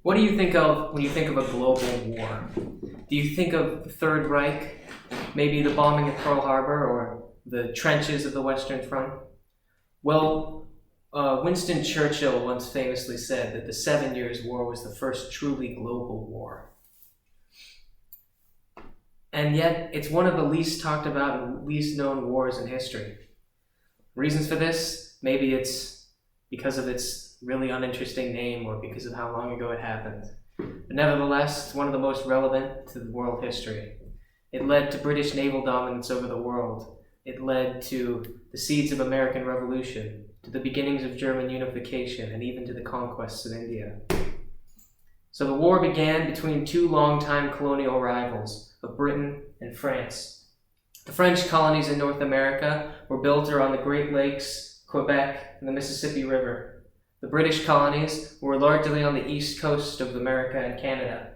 What do you think of when you think of a global war? Do you think of the Third Reich, maybe the bombing of Pearl Harbor, or the trenches of the Western Front? Well, Winston Churchill once famously said that the 7 Years' War was the first truly global war. And yet, it's one of the least talked about and least known wars in history. Reasons for this? Maybe it's because of its really uninteresting name or because of how long ago it happened. But nevertheless, it's one of the most relevant to the world history. It led to British naval dominance over the world. It led to the seeds of American Revolution, to the beginnings of German unification, and even to the conquests of India. So the war began between two longtime colonial rivals of Britain and France. The French colonies in North America were built around the Great Lakes, Quebec, and the Mississippi River. The British colonies were largely on the east coast of America and Canada.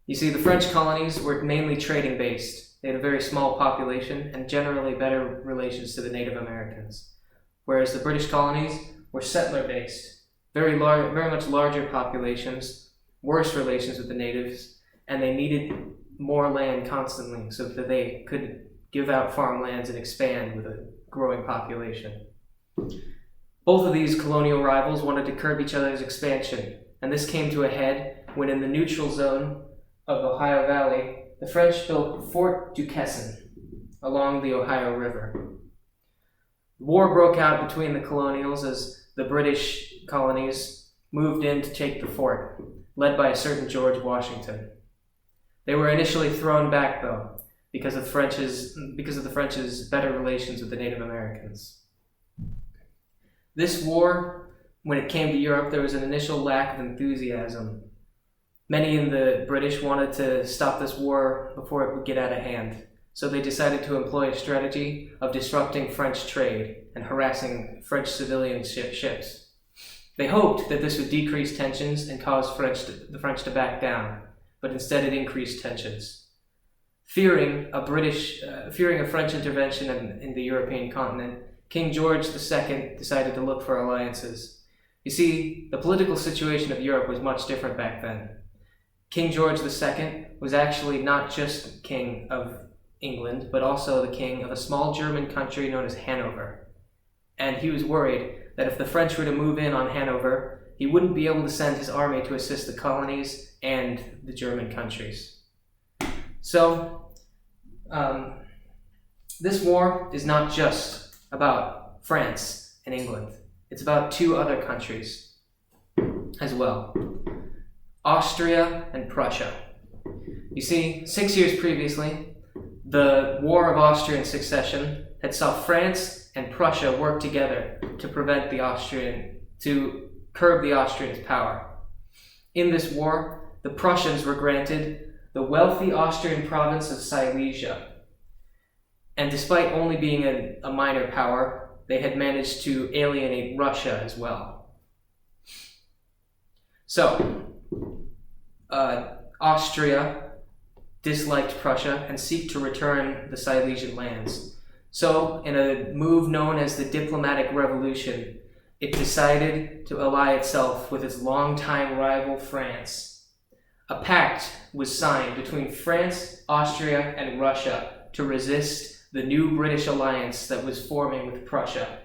You see, the French colonies were mainly trading based. They had a very small population and generally better relations to the Native Americans. Whereas the British colonies were settler based, very much larger populations, worse relations with the natives, and they needed more land constantly so that they could give out farmlands and expand with a growing population. Both of these colonial rivals wanted to curb each other's expansion, and this came to a head when in the neutral zone of the Ohio Valley, the French built Fort Duquesne along the Ohio River. War broke out between the colonials as the British colonies moved in to take the fort, led by a certain George Washington. They were initially thrown back, though, because of the French's better relations with the Native Americans. This war, when it came to Europe, there was an initial lack of enthusiasm. Many in the British wanted to stop this war before it would get out of hand, so they decided to employ a strategy of disrupting French trade and harassing French civilian ships. They hoped that this would decrease tensions and cause the French to back down, but instead it increased tensions. Fearing a French intervention in the European continent, King George II decided to look for alliances. You see, the political situation of Europe was much different back then. King George II was actually not just king of England, but also the king of a small German country known as Hanover. And he was worried that if the French were to move in on Hanover, he wouldn't be able to send his army to assist the colonies and the German countries. So, this war is not just about France and England. It's about two other countries as well, Austria and Prussia. You see, 6 years previously, the War of Austrian Succession had saw France and Prussia work together to curb the Austrians' power. In this war, the Prussians were granted the wealthy Austrian province of Silesia. And despite only being a minor power, they had managed to alienate Russia as well. So, Austria disliked Prussia and sought to return the Silesian lands. So, in a move known as the Diplomatic Revolution, it decided to ally itself with its longtime rival France. A pact was signed between France, Austria, and Russia to resist the new British alliance that was forming with Prussia.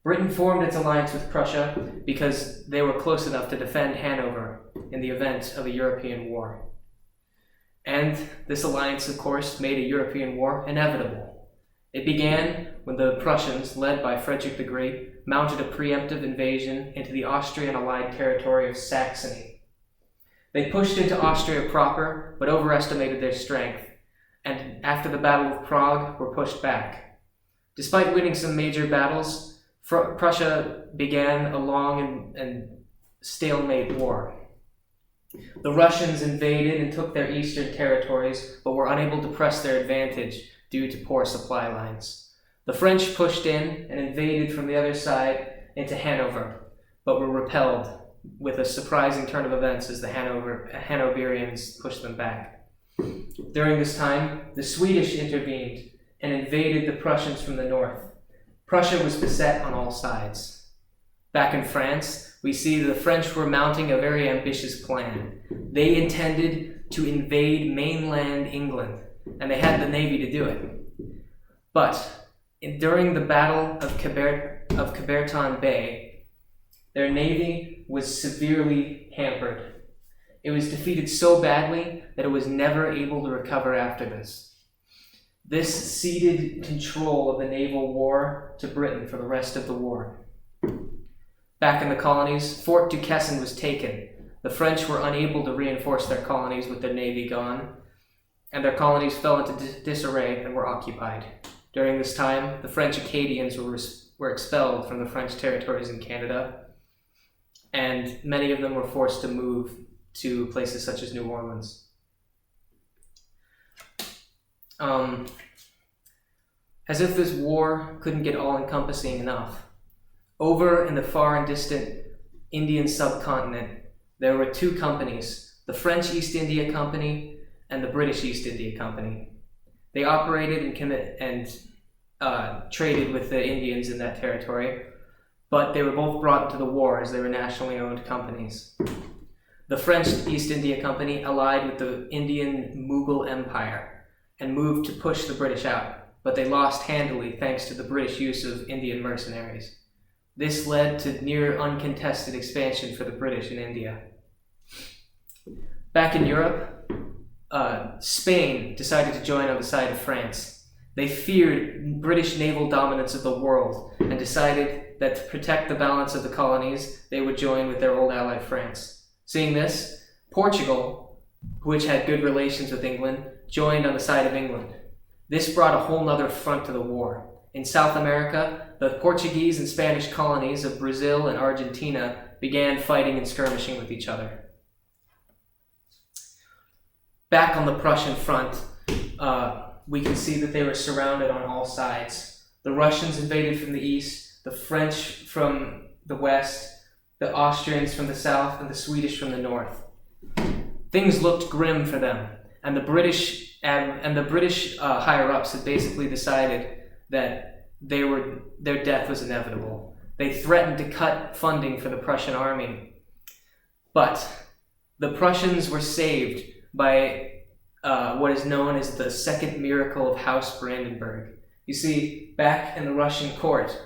Britain formed its alliance with Prussia because they were close enough to defend Hanover in the event of a European war. And this alliance, of course, made a European war inevitable. It began when the Prussians, led by Frederick the Great, mounted a preemptive invasion into the Austrian allied territory of Saxony. They pushed into Austria proper, but overestimated their strength, and after the Battle of Prague, were pushed back. Despite winning some major battles, Prussia began a long and stalemate war. The Russians invaded and took their eastern territories, but were unable to press their advantage due to poor supply lines. The French pushed in and invaded from the other side into Hanover, but were repelled with a surprising turn of events as the Hanoverians pushed them back. During this time, the Swedish intervened and invaded the Prussians from the north. Prussia was beset on all sides. Back in France, we see the French were mounting a very ambitious plan. They intended to invade mainland England, and they had the navy to do it. But during the Battle of Caberton Bay, their navy was severely hampered. It was defeated so badly that it was never able to recover after this. This ceded control of the naval war to Britain for the rest of the war. Back in the colonies, Fort Duquesne was taken. The French were unable to reinforce their colonies with their navy gone, and their colonies fell into disarray and were occupied. During this time, the French Acadians were expelled from the French territories in Canada, and many of them were forced to move to places such as New Orleans. As if this war couldn't get all-encompassing enough, over in the far and distant Indian subcontinent, there were two companies, the French East India Company and the British East India Company. They operated and traded with the Indians in that territory, but they were both brought into the war as they were nationally owned companies. The French East India Company allied with the Indian Mughal Empire and moved to push the British out, but they lost handily thanks to the British use of Indian mercenaries. This led to near uncontested expansion for the British in India. Back in Europe, Spain decided to join on the side of France. They feared British naval dominance of the world and decided that to protect the balance of the colonies, they would join with their old ally France. Seeing this, Portugal, which had good relations with England, joined on the side of England. This brought a whole nother front to the war. In South America, the Portuguese and Spanish colonies of Brazil and Argentina began fighting and skirmishing with each other. Back on the Prussian front, we can see that they were surrounded on all sides. The Russians invaded from the east, the French from the west, the Austrians from the south, and the Swedish from the north. Things looked grim for them, and the British higher-ups had basically decided that their death was inevitable. They threatened to cut funding for the Prussian army. But the Prussians were saved by what is known as the Second Miracle of House Brandenburg. You see, back in the Russian court,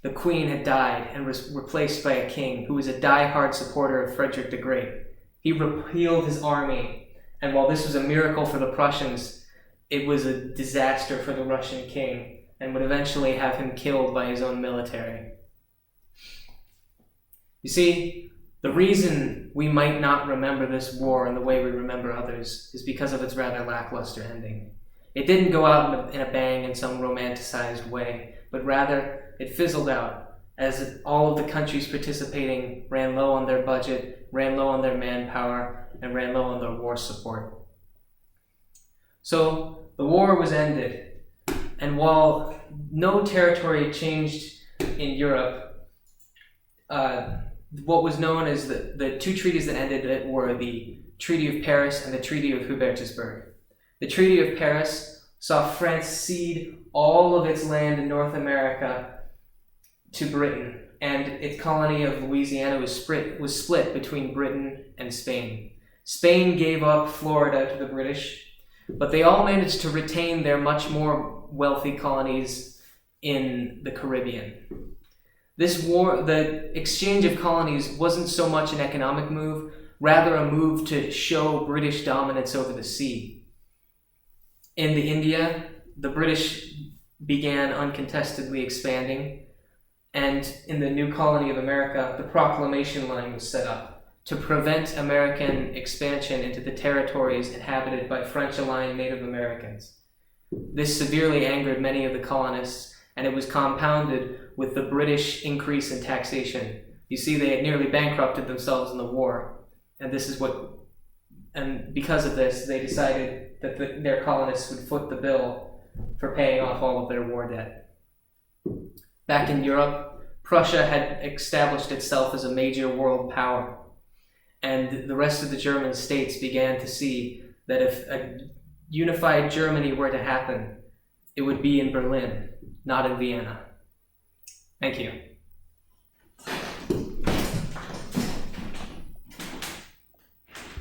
the queen had died and was replaced by a king who was a die-hard supporter of Frederick the Great. He repealed his army, and while this was a miracle for the Prussians, it was a disaster for the Russian king and would eventually have him killed by his own military. You see, the reason we might not remember this war in the way we remember others is because of its rather lackluster ending. It didn't go out in a bang in some romanticized way, but rather it fizzled out as all of the countries participating ran low on their budget, ran low on their manpower, and ran low on their war support. So the war was ended, and while no territory changed in Europe, what was known as the two treaties that ended it were the Treaty of Paris and the Treaty of Hubertusburg. The Treaty of Paris saw France cede all of its land in North America to Britain, and its colony of Louisiana was split between Britain and Spain. Spain gave up Florida to the British, but they all managed to retain their much more wealthy colonies in the Caribbean. This war, the exchange of colonies, wasn't so much an economic move, rather a move to show British dominance over the sea. In the India, the British began uncontestedly expanding, and in the new colony of America, the Proclamation Line was set up to prevent American expansion into the territories inhabited by French-aligned Native Americans. This severely angered many of the colonists, and it was compounded with the British increase in taxation. You see, they had nearly bankrupted themselves in the war, and because of this, they decided that their colonists would foot the bill for paying off all of their war debt. Back in Europe, Prussia had established itself as a major world power, and the rest of the German states began to see that if a unified Germany were to happen, it would be in Berlin, not in Vienna. Thank you.